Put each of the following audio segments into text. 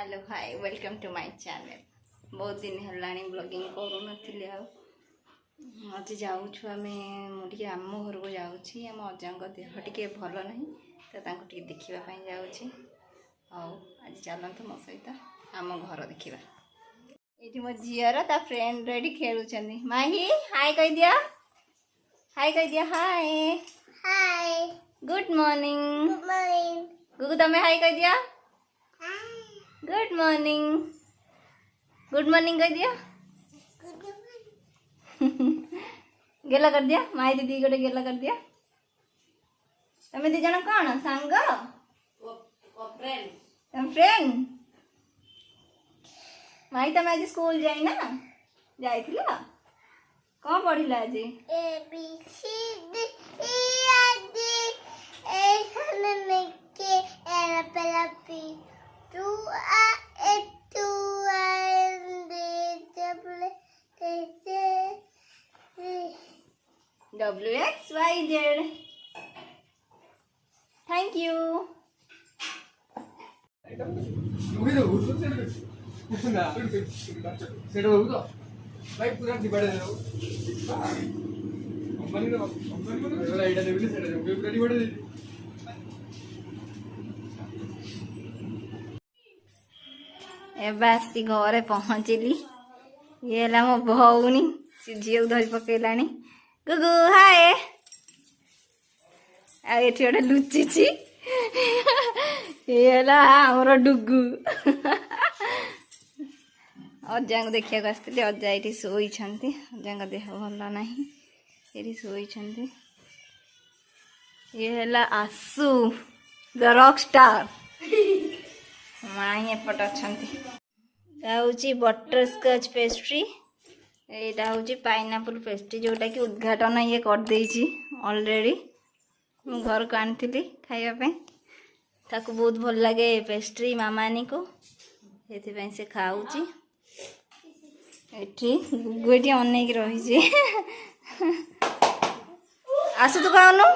Hello hi welcome to my channel. बहुत दिन है ब्लॉगिंग करू नथिली आज जाऊँ आम टे आम घर को जाऊँगी आम अजा देह टे भल ना तो देखापी जाऊँगी आज चलते मो सहित आम घर देखा ये मो झीर ता फ्रेंड रेडी खेलुं माही हाय कह दिया hi hi good morning good morning गुगु तमें हाय कह दिया गुड मॉर्निंग कह दिया गुड मॉर्निंग गेला कर दिया माई दीदी गोटे गेला कर दिया तमें दी जन कौन सांग तुम फ्रेंड माई तमें आज स्कूल जाई ना जाइथिला कौन पढ़िला आज A B C D E F G H I K L M N P to A to N D W W X Y Z thank you भाई पूरा डिवाइड है अंबानी ना वाला आइडिया देबी सेटा जो पूरा डिवाइड दे एबासी घरे पहुँचली ये है मो भौनी सी झील धरी पकईलानी गुगु हाय आठ गोटे लुचि ये आमर डुगु अजा को देखा आसती अजा ये शोई अजा देह भल ना ये शोई ये है आसु द रॉक स्टार माई एपट अच्छा हूँ बटर स्कच पेस्ट्री यहाँ हूँ पाइनापल पेस्ट्री जोटा कि उद्घाटन ये करदे ऑलरेडी मु घर को आनी खावाई ताको बहुत भल लगे पेस्ट्री मामानी को ये से खाऊँ गुगुटी अनेक रही आसु तू खाऊनु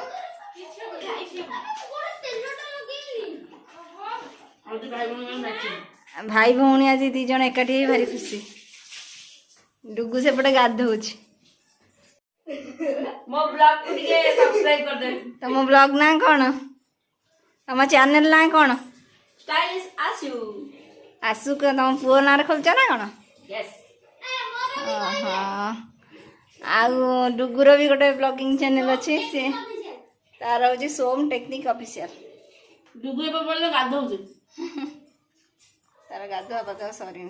भाई भौणी आज दी जन एकाठी भारी खुशी डुगु सेपटे गाधौ तुम ब्लॉग ना कौन तुम चैनल ना कौन आसु को तुम पुओ ना खोलच ना कौन आउ डुगुर भी गोटे ब्लॉगिंग चैनल अच्छे सी तार हूँ सोम टेक्निक ऑफिशियल डुगु बोल गाधौ तार गाधुआ पाधुआ सरी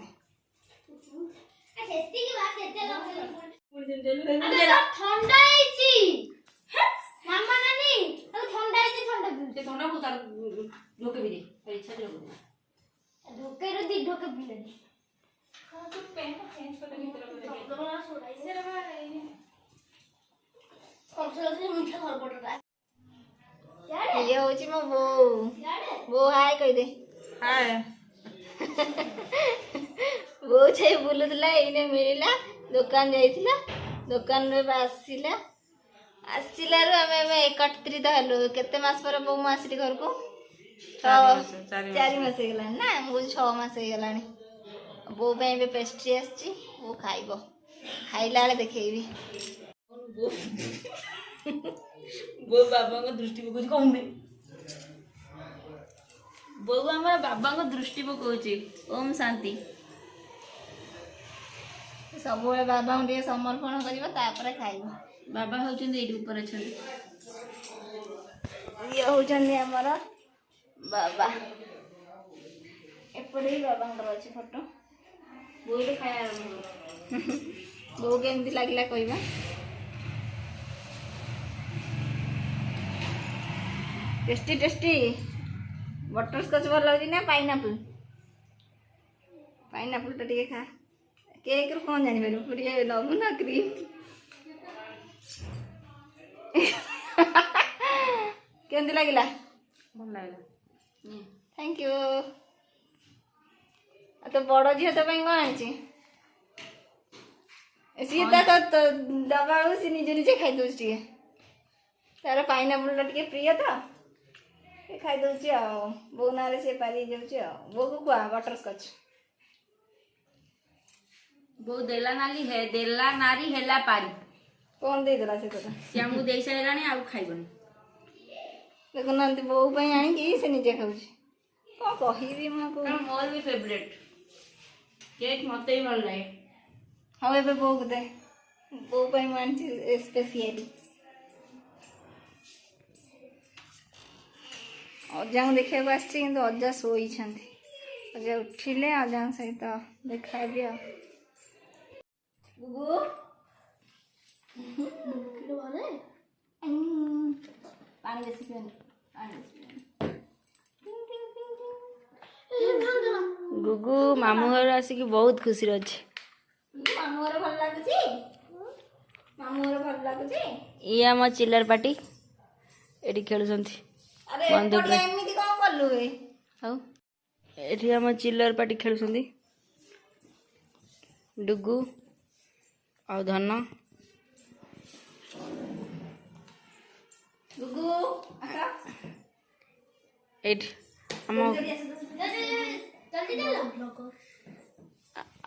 ये हूँ मो बो बो हाय कह दे हाय बो छे बुलुला ये मिलला दुकान जाइथिला दुकान रे आसिला आसिला आम एकत्रित हेलु केते मास पर बो मु आसिली घर को 4 मास हो गला ना मुझे 6 मास हो गला बो पे पेस्ट्री आसी वो खाइबो खाइला बेले देखैबी बो बाबा को दृष्टि पकाउछि कहूँ बो हमारा बाबा को दृष्टि पकाउछि ओम शांति सब बाबा को समर्पण कर खाइब बाबा होचंदी एडी ऊपर अछंदी ये होचंदी हमर बाबा एपटे ही बाबा अच्छे फोटो बोले खाया बो केमती लागला कहबा टेस्टी टेस्टी बटर स्कच भल लगे ना पाइनापल पाइनापल तो टे खा केक रू कौन जानी पार पूरी नबू ना क्रीम केमती लगे भल लागला थैंक यू तो बड़ झील तो कौन आनी सी तो दबा सी निजे निजे खाई दे तार पाइनापल टे प्रिय तो ଏ ଖାଇଦେଉଛି ଆଉ ବୋଉ ନାଁରେ ସେ ପାରି ହେଇଯାଉଛି ଆଉ ବୋଉକୁ କୁହା ବଟରସ୍କଚ୍। ବୋଉ ଦେଲା ନାରୀ ହେଲା ପାରି। କ'ଣ ଦେଇଦେଲା ସେ କଥା ସେ ଆମକୁ ଦେଇ ସାରିଲାଣି ଆଉ ଖାଇବନି। ଦେଖୁନାହାନ୍ତି ବୋଉ ପାଇଁ ଆଣିକି ସେ ନିଜେ ଖାଉଛି। କ'ଣ କହିବି ମୁଁ ଆକୁ। କାରଣ ମୋର ବି ଫେଭରେଟ୍ କେକ୍, ମତେ ବି ଭଲ ଲାଗେ। ହଉ ଏବେ ବୋଉକୁ ଦେ। ବୋଉ ପାଇଁ ମୁଁ ଆଣିଛି ସ୍ପେସିଆଲି। ଅଜାଙ୍କୁ ଦେଖିବାକୁ ଆସିଛି କିନ୍ତୁ ଅଜା ଶୋଇଛନ୍ତି। ଅଜା ଉଠିଲେ ଅଜାଙ୍କ ସହିତ ଦେଖା ହେବି ଆଉ। ଗୁଗୁ ପାଣି ବେଶୀ ପିଅନି। ଗୁଗୁ ମାମୁଁ ଘର ଆସିକି ବହୁତ ଖୁସିରେ ଅଛି। ମାମୁଁ ଘର ଭଲ ଲାଗୁଛି? ମାମୁଁ ଘର ଭଲ ଲାଗୁଛି? ଇଏ ଆମ ଚିଲ୍ଲର ପାଟି ଏଠି ଖେଳୁଛନ୍ତି। ଆରେ ଏପଟେ ଏମିତି କ'ଣ କଲୁ ବେ? ଆଉ ଏଠି ଆମ ଚିଲ୍ଲର ପାଟି ଖେଳୁଛନ୍ତି। ଡୁଗୁ ଆଉ ଧନ। ଗୁଗୁ ଆସ। ଏଇଠି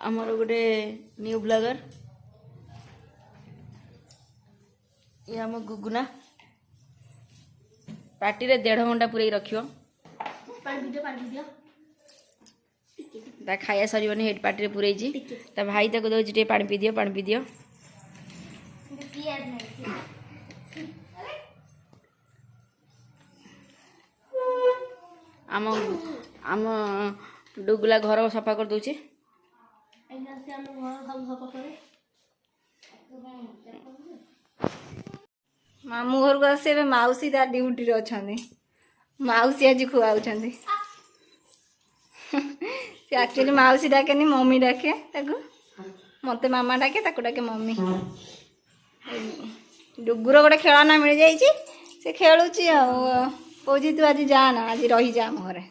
ଆମର ଗୋଟେ ନ୍ୟୁ ବ୍ଲଗର ଇଏ ଆମ ଗୁଗୁନା। ପାଟିରେ 1.5 ଘଣ୍ଟା ପୁରେଇ ରଖିବ। ତା ଖାଇବା ସରିବନି ହେଠି ପାଟିରେ ପୁରେଇଛି। ତା ଭାଇ ତାକୁ ଦଉଛି ଟିକେ ପାଣି ପିଇଦିଅ ପାଣି ପିଇଦିଅ। ଆମ ଡୁଗୁଲା ଘର ସଫା କରିଦଉଛି। ମାମୁଁ ଘରକୁ ଆସି ଏବେ ମାଉସୀ ତା ଡ୍ୟୁଟିରେ ଅଛନ୍ତି। ମାଉସୀ ଆଜି ଖୁଆଉଛନ୍ତି। ସେ ଆକ୍ଚୁଆଲି ମାଉସୀ ଡାକେନି ମମି ଡାକେ ତାକୁ। ମୋତେ ମାମା ଡାକେ ତାକୁ ଡାକେ ମମି। ଡୁଗୁର ଗୋଟେ ଖେଳନା ମିଳିଯାଇଛି ସେ ଖେଳୁଛି ଆଉ। କହୁଛି ତୁ ଆଜି ଯା ନା ଆଜି ରହିଯା ଆମ ଘରେ।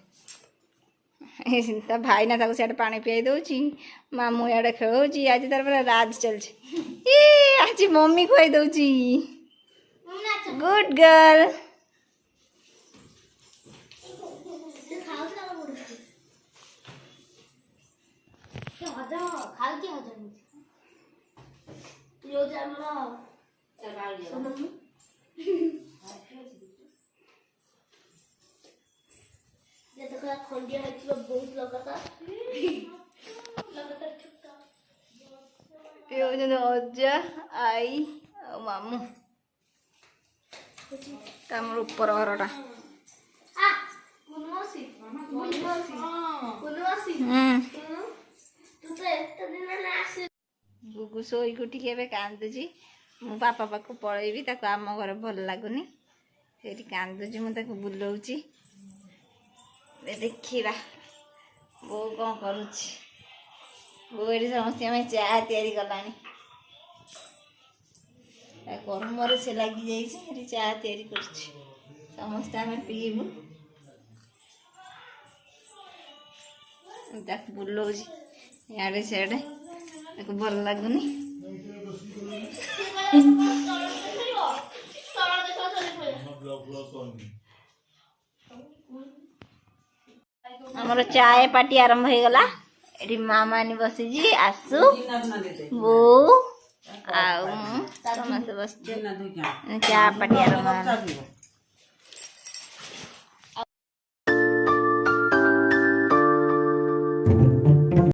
ତା ଭାଇନା ତାକୁ ସିଆଡ଼େ ପାଣି ପିଆଇ ଦେଉଛି। ମାମୁଁ ଇଆଡ଼େ ଖେଳଉଛି। ଆଜି ତାର ପୁରା ରାଜ ଚାଲିଛି। ଆଜି ମମି ଖୁଆଇ ଦେଉଛି। Good girl. ଖଣ୍ଡିଆ ହେଇଥିବ ବହୁତ ଲଗାତାର। ଏ ହେଉଛନ୍ତି ଅଜା ଆଈ ଆଉ ମାମୁଁ। ଆମର ଉପର ଘରଟା। ଗୁଗୁ ଶୋଇକି ଉଠିକି ଏବେ କାନ୍ଦୁଛି। ମୁଁ ବାପା ପାଖକୁ ପଳେଇବି। ତାକୁ ଆମ ଘରେ ଭଲ ଲାଗୁନି ସେଇଠି କାନ୍ଦୁଛି। ମୁଁ ତାକୁ ବୁଲଉଛି। ଦେଖିବା ବୋଉ କ'ଣ କରୁଛି। ବୋଉ ଏଠି ସମସ୍ତଙ୍କ ପାଇଁ ଚା ତିଆରି କଲାଣି। କର୍ମରେ ସେ ଲାଗିଯାଇଛି। ଏଠି ଚା ତିଆରି କରୁଛି। ସମସ୍ତେ ଆମେ ପିଇବୁ। ତାକୁ ବୁଲଉଛି ଇଆଡ଼େ ସିଆଡ଼େ। ତାକୁ ଭଲ ଲାଗୁନି। ଆମର ଚାଏ ପାର୍ଟି ଆରମ୍ଭ ହେଇଗଲା। ଏଠି ମାମାନି ବସିଛି। ଆସୁ ବୋଉ ଆଉ ସମସ୍ତେ ବସିଛୁ। ଚା ପାର୍ଟି ଆରମ୍ଭ ହେଲା।